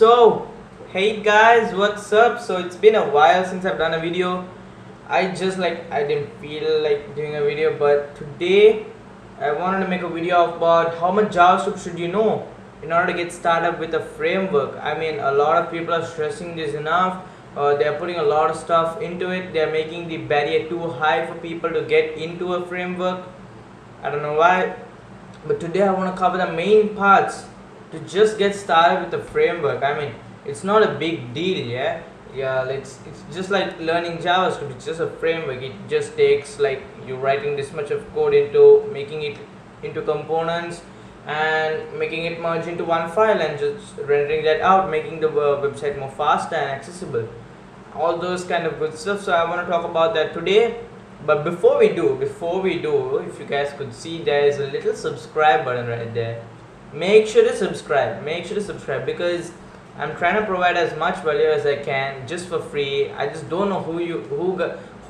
So, hey guys, what's up? So it's been a while since I've done a video. I didn't feel like doing a video, but today I wanted to make a video about how much JavaScript should you know in order to get started with a framework. I mean, a lot of people are stressing this enough. They're putting a lot of stuff into it. They're making the barrier too high for people to get into a framework. I don't know why, but today I want to cover the main parts to just get started with the framework. I mean, it's not a big deal, yeah. It's just like learning JavaScript. It's just a framework. It just takes like you writing this much of code into making it into components and making it merge into one file and just rendering that out, making the website more faster and accessible, all those kind of good stuff. So I want to talk about that today. But before we do, if you guys could see, there is a little subscribe button right there. Make sure to subscribe because I'm trying to provide as much value as I can just for free. I just don't know who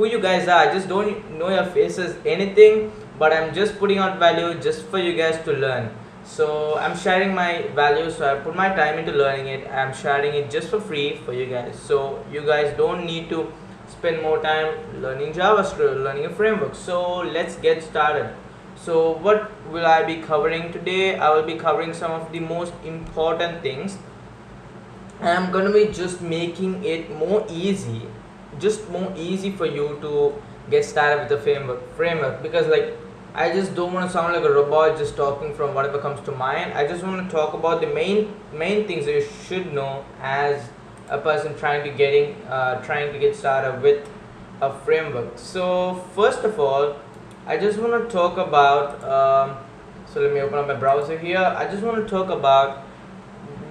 you guys are. I just don't know your faces, anything, but I'm just putting out value just for you guys to learn. So I'm sharing my value, so I put my time into learning it. I'm sharing it just for free for you guys, so you guys don't need to spend more time learning JavaScript, learning a framework. So let's get started. So what will I be covering today? I will be covering some of the most important things, and I'm gonna be just making it more easy for you to get started with the framework, because like I just don't want to sound like a robot just talking from whatever comes to mind. I just want to talk about the main things that you should know as a person trying to get started with a framework. So first of all, I just want to talk about so let me open up my browser here. I just want to talk about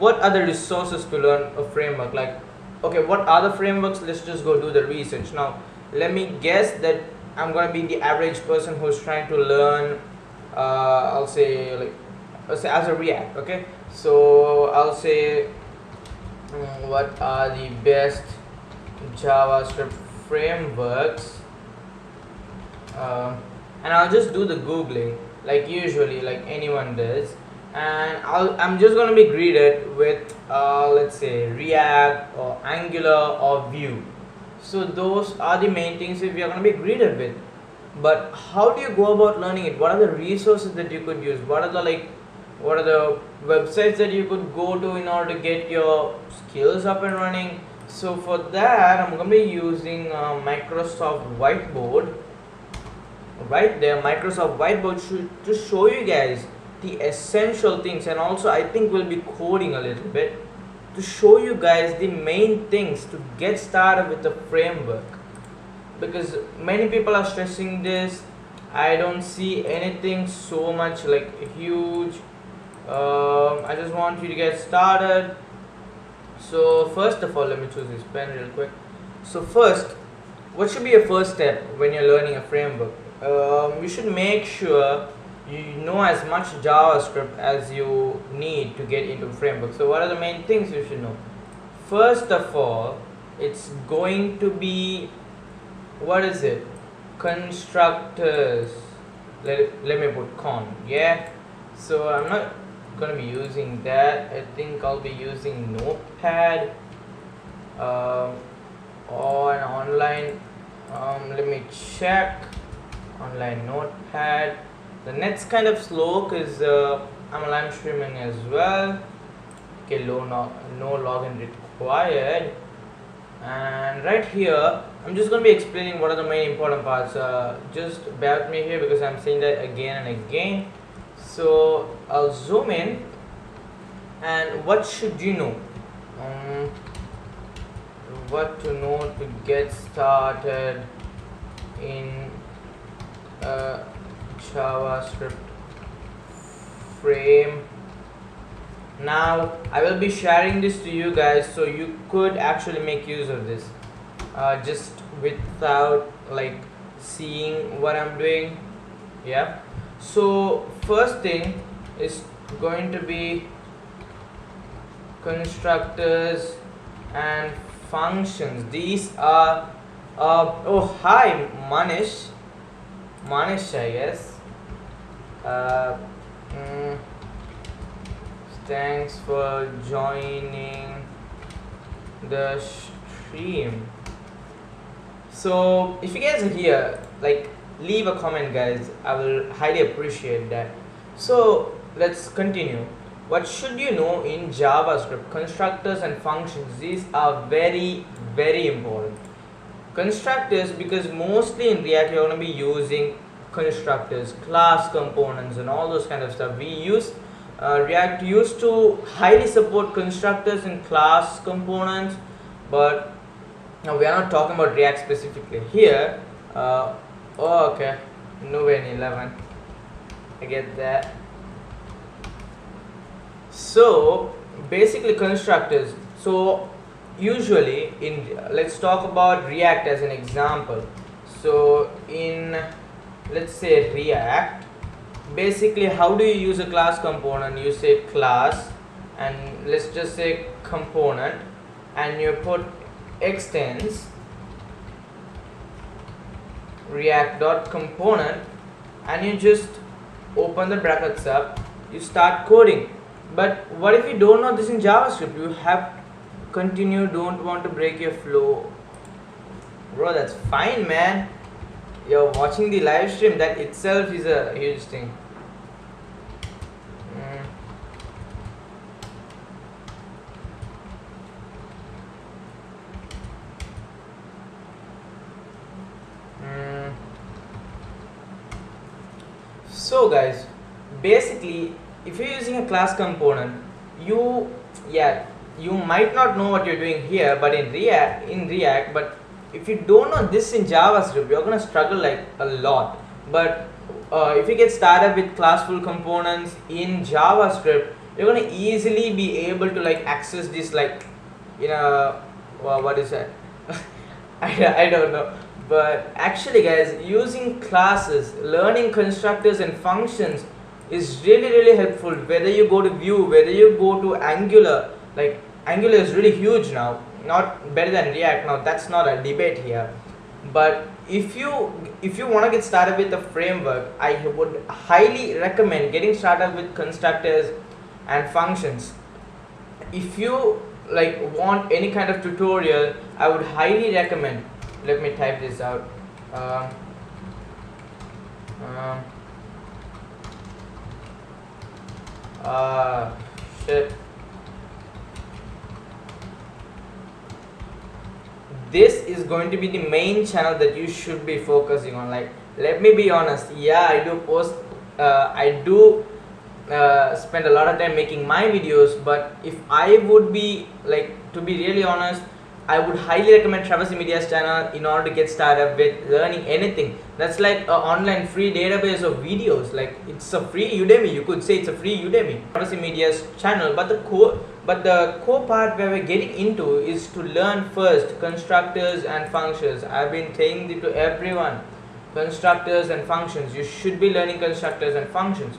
what are the resources to learn a framework. Like, okay, what are the frameworks? Let's just go do the research. Now let me guess that I'm gonna be the average person who's trying to learn I'll say as a React. Okay, so I'll say what are the best JavaScript frameworks, and I'll just do the googling like usually, like anyone does, and I'm just gonna be greeted with let's say React or Angular or Vue. So those are the main things that we are gonna be greeted with. But how do you go about learning it? What are the resources that you could use? What are the websites that you could go to in order to get your skills up and running? So for that, I'm gonna be using Microsoft Whiteboard. Right there, Microsoft Whiteboard to show you guys the essential things, and also I think we'll be coding a little bit to show you guys the main things to get started with the framework, because many people are stressing this. I don't see anything so much like huge. I just want you to get started. So first of all, let me choose this pen real quick. So first, what should be your first step when you're learning a framework? You should make sure you know as much JavaScript as you need to get into framework. So what are the main things you should know? First of all, it's going to be, what is it? Constructors. Let me put con, yeah. So I'm not gonna be using that. I think I'll be using Notepad or an online. Let me check. Online Notepad. The net's kind of slow because I'm live streaming as well. Okay, no login required. And right here, I'm just going to be explaining what are the main important parts. Just bear with me here because I'm saying that again and again. So I'll zoom in. And what should you know? What to know to get started in JavaScript frame. Now I will be sharing this to you guys, so you could actually make use of this just without like seeing what I'm doing. Yeah, so first thing is going to be constructors and functions. These are oh, hi Manish, I guess. Thanks for joining the stream. So if you guys are here, like, leave a comment, guys. I will highly appreciate that. So let's continue. What should you know in JavaScript? Constructors and functions. These are very, very important. Constructors, because mostly in React you're going to be using constructors, class components, and all those kind of stuff. We use React used to highly support constructors and class components, but now we are not talking about React specifically here. Oh, okay, nowhere in 11. I get that. So basically constructors. So usually let's talk about React as an example. So in, let's say, React, basically how do you use a class component? You say class, and let's just say component, and you put extends react.component, and you just open the brackets up, you start coding. But what if you don't know this in JavaScript? You have continue, don't want to break your flow. Bro, that's fine, man. You're watching the live stream, that itself is a huge thing. So guys, basically if you're using a class component, you might not know what you're doing here, but in React, but if you don't know this in JavaScript, you're gonna struggle like a lot. But if you get started with classful components in JavaScript, you're gonna easily be able to like access this, like, you know, what is that? I don't know. But actually guys, using classes, learning constructors and functions is really helpful. Whether you go to Vue, whether you go to Angular, like Angular is really huge now, not better than React. Now that's not a debate here. But if you want to get started with the framework, I would highly recommend getting started with constructors and functions. If you like want any kind of tutorial, I would highly recommend, let me type this out. Shit. This is going to be the main channel that you should be focusing on. Like, let me be honest, yeah, I do post, I do spend a lot of time making my videos, but if I would be like, to be really honest, I would highly recommend Travesty Media's channel in order to get started with learning anything. That's like an online free database of videos. Like, it's a free Udemy. You could say it's a free Udemy. Travesty Media's channel, but the core part where we're getting into is to learn first constructors and functions. I've been saying it to everyone. Constructors and functions. You should be learning constructors and functions.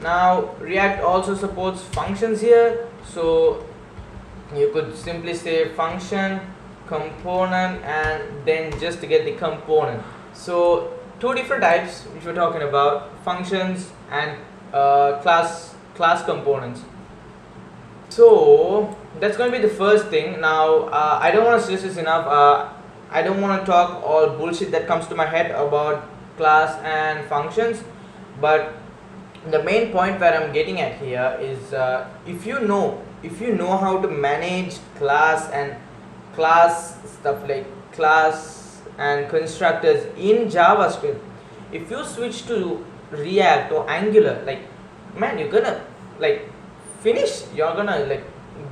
Now React also supports functions here, so you could simply say function component and then just to get the component. So two different types which we're talking about, functions and class components. So that's going to be the first thing. Now I don't want to stress this enough. I don't want to talk all bullshit that comes to my head about class and functions, but the main point where I'm getting at here is if you know how to manage class stuff like class and constructors in JavaScript, if you switch to React or Angular, like, man, you're gonna like finish, you're gonna like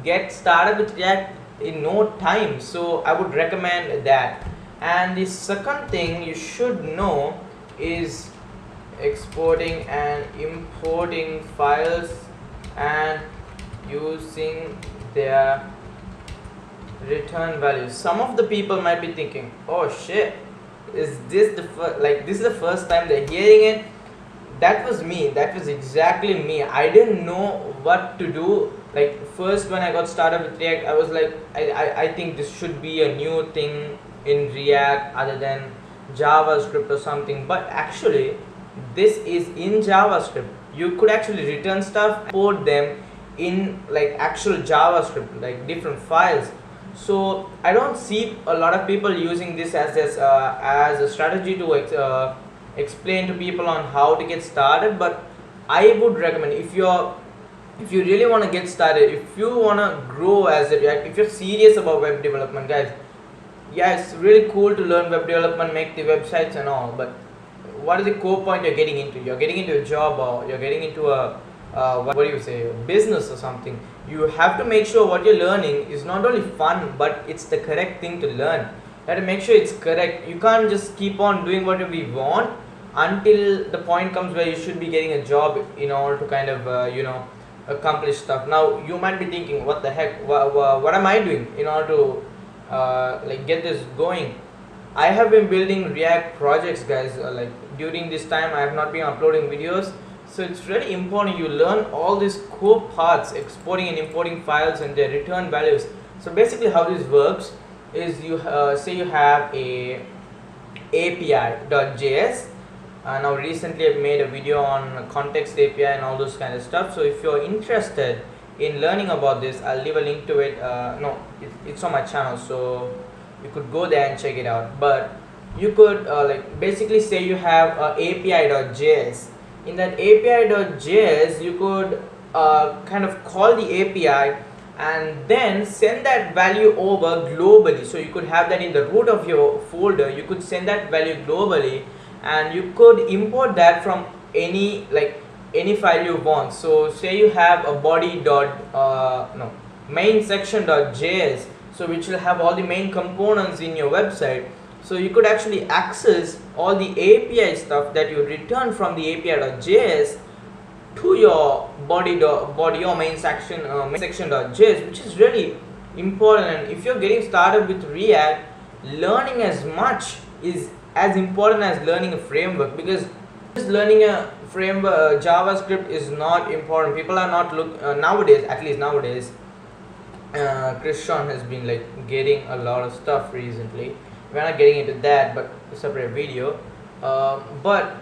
get started with React in no time. So I would recommend that. And the second thing you should know is exporting and importing files and using their return values. Some of the people might be thinking, oh shit, is this this is the first time they're hearing it. That was me, that was exactly me. I didn't know what to do. Like, first when I got started with React, I was like, I think this should be a new thing in React other than JavaScript or something. But actually this is in JavaScript. You could actually return stuff, import them in like actual JavaScript, like different files. So I don't see a lot of people using this as a strategy to explain to people on how to get started. But I would recommend, if you really want to get started, if you want to grow as a React, if you're serious about web development, guys, yeah, it's really cool to learn web development, make the websites and all, but what is the core point you're getting into? You're getting into a job, or you're getting into a what do you say, a business or something. You have to make sure what you're learning is not only fun, but it's the correct thing to learn. You have to make sure it's correct. You can't just keep on doing whatever we want until the point comes where you should be getting a job in order to kind of accomplish stuff. Now you might be thinking, what the heck, what am I doing in order to like get this going? I have been building React projects, guys. Like during this time I have not been uploading videos, so it's really important you learn all these core parts, exporting and importing files and their return values. So basically how this works is, you say you have a api.js. Now recently I've made a video on context API and all those kind of stuff. So if you're interested in learning about this, I'll leave a link to it. It's on my channel, so you could go there and check it out. But you could like basically say you have api.js. In that api.js you could kind of call the API and then send that value over globally. So you could have that in the root of your folder. You could send that value globally, and you could import that from any file you want. So say you have a main section.js, so which will have all the main components in your website. So you could actually access all the API stuff that you return from the api.js to your body or main section.js, which is really important. And if you're getting started with React, learning as much is as important as learning a framework, because just learning a framework, JavaScript is not important. People are not nowadays, at least nowadays, Christian has been like getting a lot of stuff recently. We're not getting into that, but a separate video. But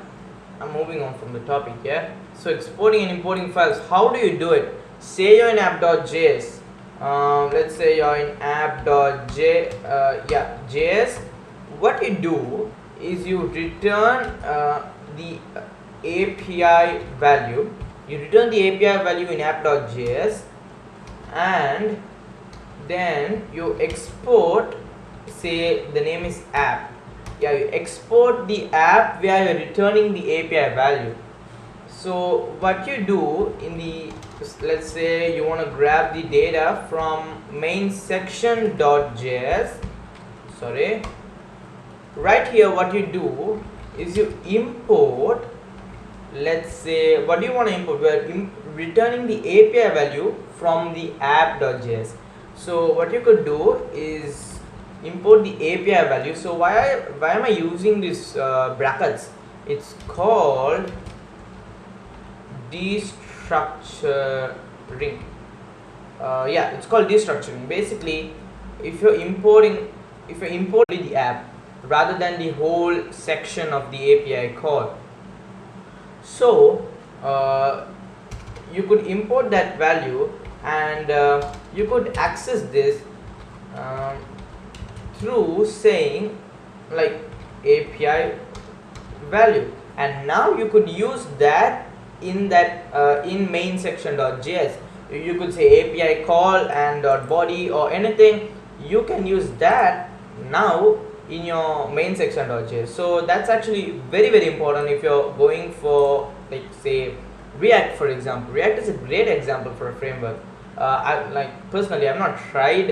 I'm moving on from the topic here. So exporting and importing files, how do you do it? Say you're in app.js. Let's say you're in app.js. What you do is you return the API value. You return the API value in app.js, and then you export, say the name is app. Yeah, you export the app where you're returning the API value. So what you do in the, let's say you want to grab the data from main section.js, sorry, right here what you do is you import, let's say, what do you want to import? We're returning the API value from the app.js. So what you could do is import the API value. So why am I using this brackets? It's called destructuring. Yeah, it's called destructuring. Basically, if you're importing the app rather than the whole section of the API call, so you could import that value, and you could access this through saying like API value, and now you could use that in main section.js. You could say API call and .body or anything. You can use that now in your main section.js. So that's actually very, very important if you're going for, like, say React, for example. React is a great example for a framework. Personally, I've not tried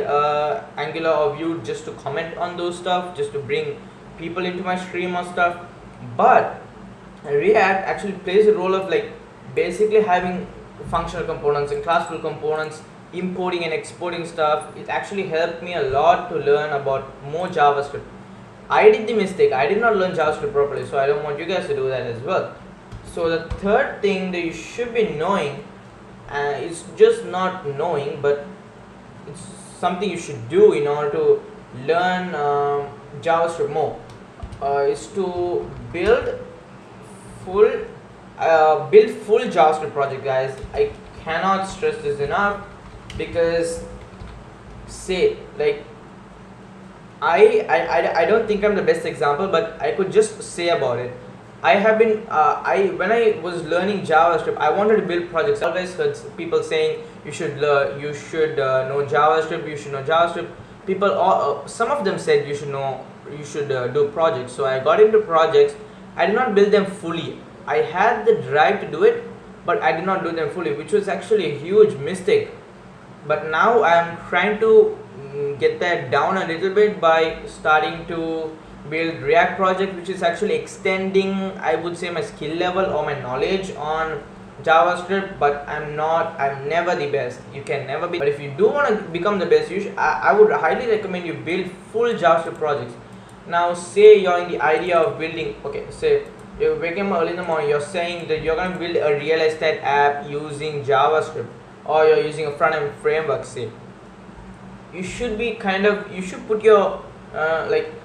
Angular or Vue just to comment on those stuff, just to bring people into my stream or stuff, but React actually plays a role of like basically having functional components and classful components, importing and exporting stuff. It actually helped me a lot to learn about more JavaScript. I did the mistake, I did not learn JavaScript properly, so I don't want you guys to do that as well. So the third thing that you should be knowing, it's just not knowing, but it's something you should do in order to learn JavaScript more, is to build full JavaScript project, guys. I cannot stress this enough, because say like I don't think I'm the best example, but I could just say about it. I have been I when I was learning JavaScript, I wanted to build projects. I always heard people saying you should know JavaScript, you should know JavaScript. People, some of them said you should do projects. So I got into projects. I did not build them fully. I had the drive to do it, but I did not do them fully, which was actually a huge mistake. But now I am trying to get that down a little bit by starting to build React project, which is actually extending, I would say, my skill level or my knowledge on JavaScript. But I'm never the best. You can never be, but if you do want to become the best, I would highly recommend you build full JavaScript projects. Now say you're in the idea of building, okay, say you're waking up early in the morning, you're saying that you're going to build a real estate app using JavaScript, or you're using a front-end framework. Say you should put your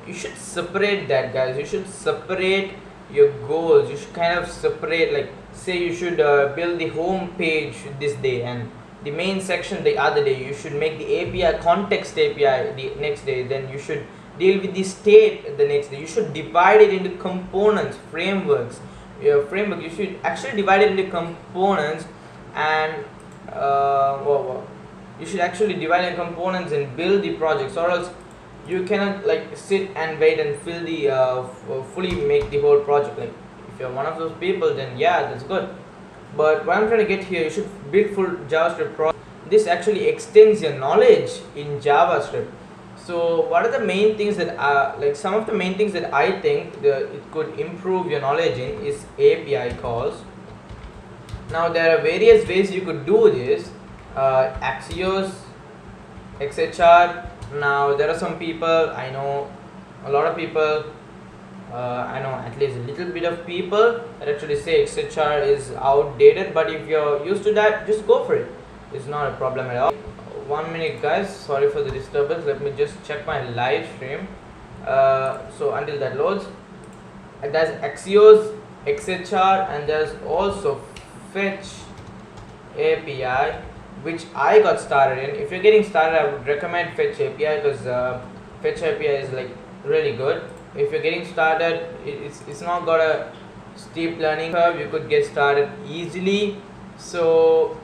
you should separate that, guys. You should separate your goals. You should kind of separate, like, say you should build the home page this day and the main section the other day. You should make the API context API the next day. Then you should deal with the state the next day. You should divide it into components, frameworks. Your framework, you should actually divide it into components, and you should actually divide into components and build the projects, or else you cannot like sit and wait and fill the fully make the whole project. Like, if you're one of those people, then yeah, that's good. But what I'm trying to get here, you should build full JavaScript project. This actually extends your knowledge in JavaScript. So what are the main things that some of the main things that I think it could improve your knowledge in is API calls. Now there are various ways you could do this. Axios, XHR. Now there are some people, I know a lot of people, I know at least a little bit of people that actually say XHR is outdated, but if you're used to that, just go for it. It's not a problem at all. 1 minute, guys, sorry for the disturbance. Let me just check my live stream. So until that loads, there's Axios, XHR, and there's also Fetch API, which I got started in. If you're getting started, I would recommend Fetch API, because Fetch API is like really good. If you're getting started, it's not got a steep learning curve. You could get started easily. So,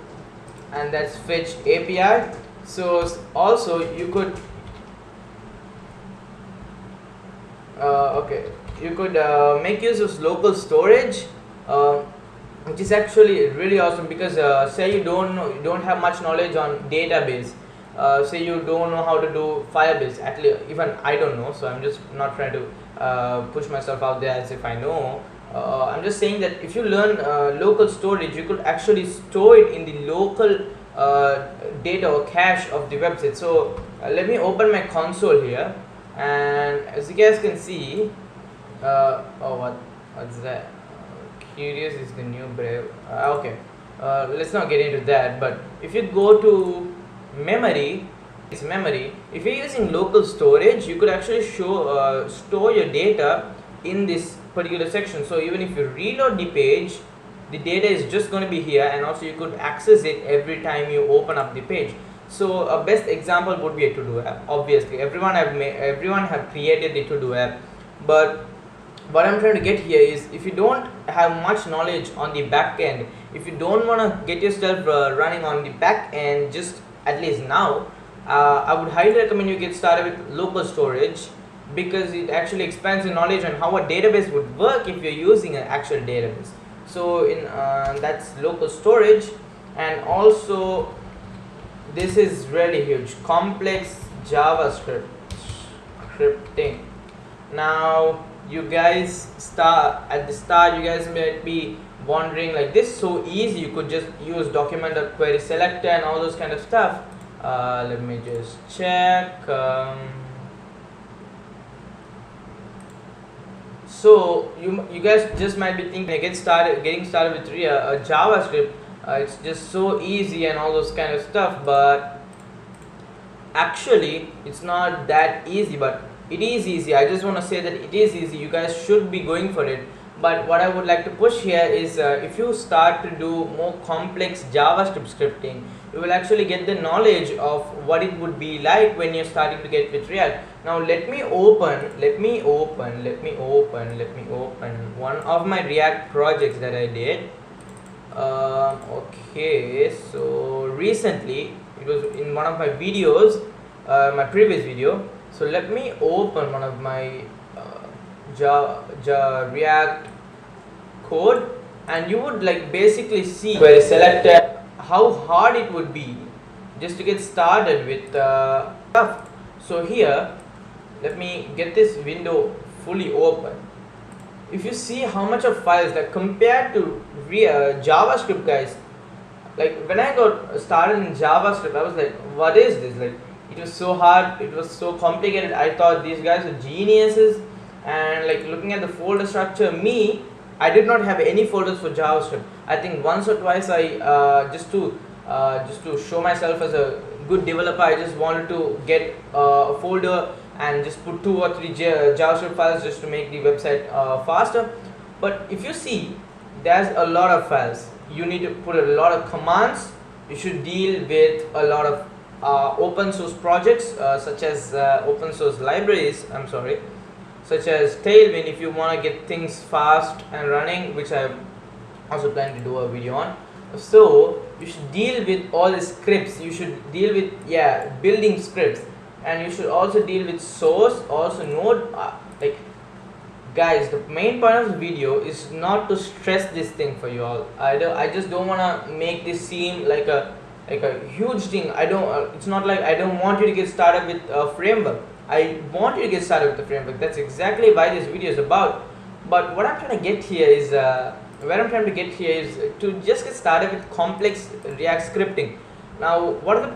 and that's Fetch API. So also you could you could make use of local storage, which is actually really awesome, because say you don't have much knowledge on database. Say you don't know how to do Firebase. At least even I don't know, so I'm just not trying to push myself out there as if I know. I'm just saying that if you learn local storage, you could actually store it in the local data or cache of the website. So let me open my console here, and as you guys can see, what's that? Curious is the new Brave. Okay, let's not get into that. But if you go to memory, it's memory. If you're using local storage, you could actually store your data in this particular section. So even if you reload the page, the data is just going to be here, and also you could access it every time you open up the page. So a best example would be a to-do app. Obviously everyone have created the to-do app, but what I'm trying to get here is, if you don't have much knowledge on the back end, if you don't want to get yourself running on the back end just at least now, I would highly recommend you get started with local storage, because it actually expands your knowledge on how a database would work if you're using an actual database. So in that's local storage. And also this is really huge, complex JavaScript scripting. Now you guys at the start, you guys might be wondering, like, this is so easy, you could just use document.query selector and all those kind of stuff. Let me just check. So you guys just might be thinking, getting started with JavaScript, it's just so easy and all those kind of stuff, but actually it's not that easy. But it is easy. I just want to say that it is easy. You guys should be going for it. But what I would like to push here is, if you start to do more complex JavaScript scripting, you will actually get the knowledge of what it would be like when you're starting to get with React. Now let me open one of my React projects that I did. Okay, so recently it was in one of my videos, my previous video. So let me open one of my React code, and you would like basically see where it's selected how hard it would be just to get started with stuff. So here, let me get this window fully open. If you see how much of files, like compared to JavaScript, guys, like when I got started in JavaScript, I was like, what is this? Like, it was so hard, it was so complicated. I thought these guys were geniuses. And like looking at the folder structure, I did not have any folders for JavaScript. I think once or twice I just to show myself as a good developer, I just wanted to get a folder and just put 2 or 3 JavaScript files just to make the website faster. But if you see, there's a lot of files. You need to put a lot of commands. You should deal with a lot of open source projects such as open source libraries. Such as Tailwind, if you want to get things fast and running, which I also plan to do a video on. So you should deal with all the scripts. You should deal with building scripts, and you should also deal with source, also node. Like guys, the main point of the video is not to stress this thing for you all. I just don't want to make this seem like a huge thing. It's not like I don't want you to get started with a framework. I want you to get started with the framework. That's exactly why this video is about. But what I'm trying to get here is to just get started with complex React scripting. Now, what are the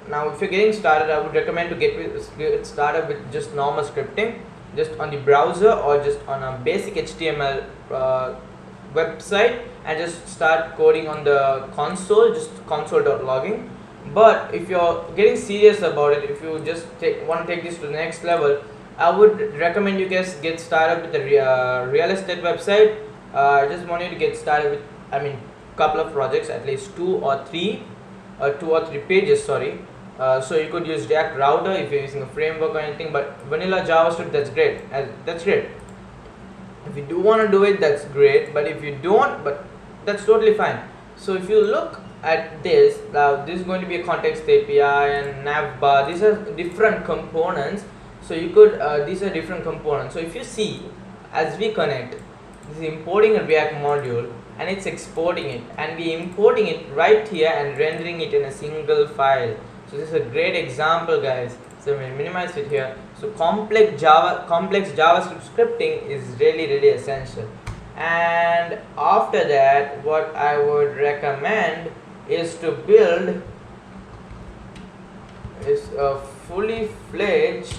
now if you're getting started, I would recommend to get started with just normal scripting, just on the browser or just on a basic HTML website, and just start coding on the console, just console.logging. But if you're getting serious about it, if you just want to take this to the next level, I would recommend you guys get started with the real estate website. I just want you to get started with, couple of projects, at least 2 or 3 pages, sorry. So you could use React Router if you're using a framework or anything, but vanilla JavaScript, that's great. If you do want to do it, that's great, but if you don't, that's totally fine. So if you look at this, now this is going to be a context API and navbar. These are different components. So you could these are different components. So if you see, as we connect, this is importing a React module and it's exporting it, and we importing it right here and rendering it in a single file. So this is a great example, guys. So we'll minimize it here. So complex JavaScript scripting is really essential. And after that, what I would recommend is to build a fully fledged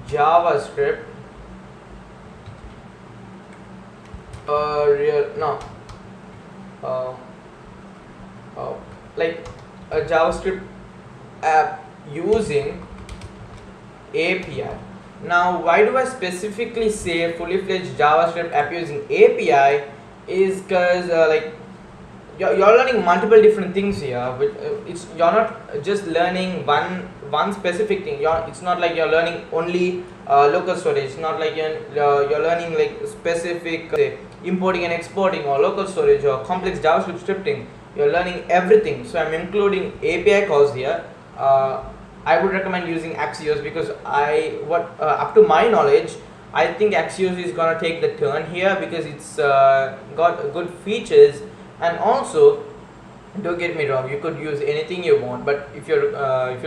JavaScript like a JavaScript app using API. Now, why do I specifically say fully fledged JavaScript app using API? Is because like you're learning multiple different things here. You're not just learning one specific thing. It's not like you're learning only local storage. It's not like you're learning like specific importing and exporting or local storage or complex JavaScript scripting. You're learning everything. So I'm including API calls here. I would recommend using Axios because up to my knowledge, I think Axios is gonna take the turn here because it's got good features. And also, don't get me wrong, you could use anything you want, but if you're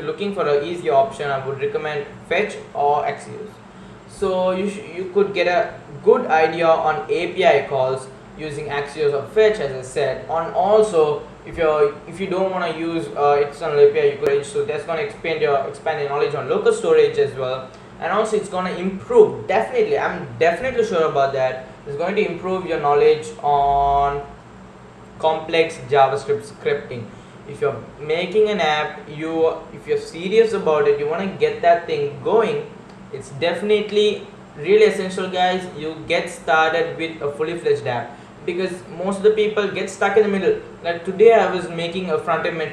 looking for an easy option, I would recommend Fetch or Axios. So you could get a good idea on API calls using Axios or Fetch, as I said. And also, if you don't want to use external API, you could, so that's going to expand your knowledge on local storage as well. And also it's going to improve, definitely, I'm definitely sure about that, it's going to improve your knowledge on complex JavaScript scripting. If you're making an app, if you're serious about it, you want to get that thing going, it's definitely really essential, guys, you get started with a fully fledged app, because most of the people get stuck in the middle. Like today I was making a front end